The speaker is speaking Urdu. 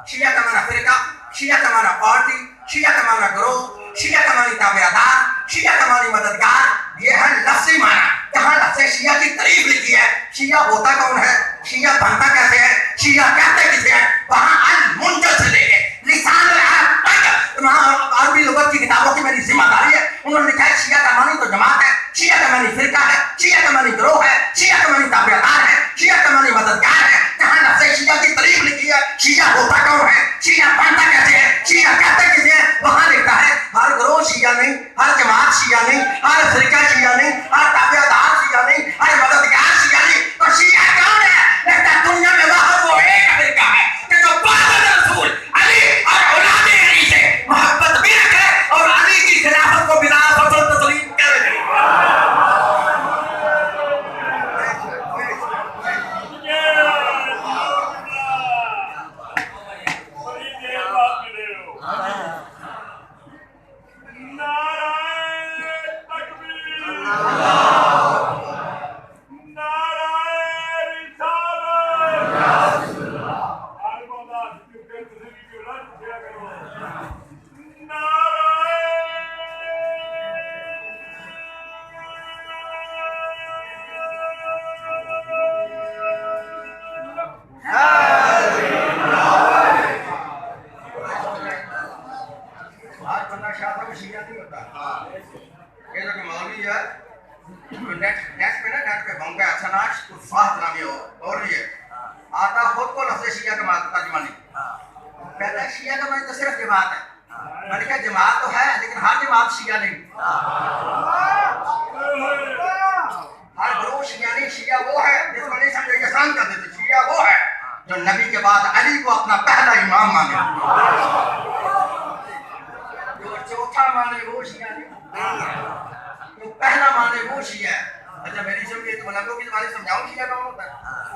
شیعہ کا معنی فرقہ، شیعہ کا معنی پارٹی، شیعہ کا معنی گروہ، شیعہ کا معنی تابعدار، شیعہ کا معنی مددگار. یہ ہے لفظی معنی. جہاں لفظ شیعہ کی تعریف لکھی ہے، شیعہ ہوتا کون ہے، شیعہ بنتا کیسے ہے، شیعہ کہتے کسے ہیں، وہاں المنجد سے لے کے لسان العرب تک وہاں عربی لغت کی کتابوں کی میری ذمہ داری ہے. انہوں نے لکھا ہے شیعہ کا معنی تو جماعت ہے، شیعہ کا معنی فرقہ ہے، شیعہ کا معنی گروہ ہے، شیعہ کا معنی تابعدار ہے، شیعہ کا معنی مددگار ہے. جہاں لفظ شیعہ کی تعریف لکھی ہے، شیعہ ہوتا کون ہے، شیعہ بنتا کیسے ہے، شیعہ کہتے کسے ہیں، وہاں لکھتا ہے ہر گروہ شیعہ نہیں، ہر جماعت شیعہ نہیں، ہر فرقہ شیعہ نہیں، ہر تابعدار شیعہ نہیں، ہر مددگار شیعہ نہیں. تو شیعہ کون ہے؟ لگتا ہے دنیا میں واحد وہ ایک فرقہ ہے کہ جو بعد رسول علی اور اولاد علی سے محبت بھی رکھے اور علی کی خلافت کو بلا فصل تسلیم کر دے. جماعت تو ہے لیکن ہر جماعت شیعہ نہیں، ہر گروہ شیعہ نہیں. شیعہ وہ ہے جس کو نہیں سمجھے آسان کر دیتے. شیعہ وہ ہے جو نبی کے بعد علی کو اپنا پہلا امام مانے. جو چوتھا مانے وہ شیعہ نہیں، جو پہلا مانے وہ شیعہ ہے. اچھا میری سمجھے تو ملکوں کی زبانی سمجھاؤں شیعہ کون ہوتا ہے.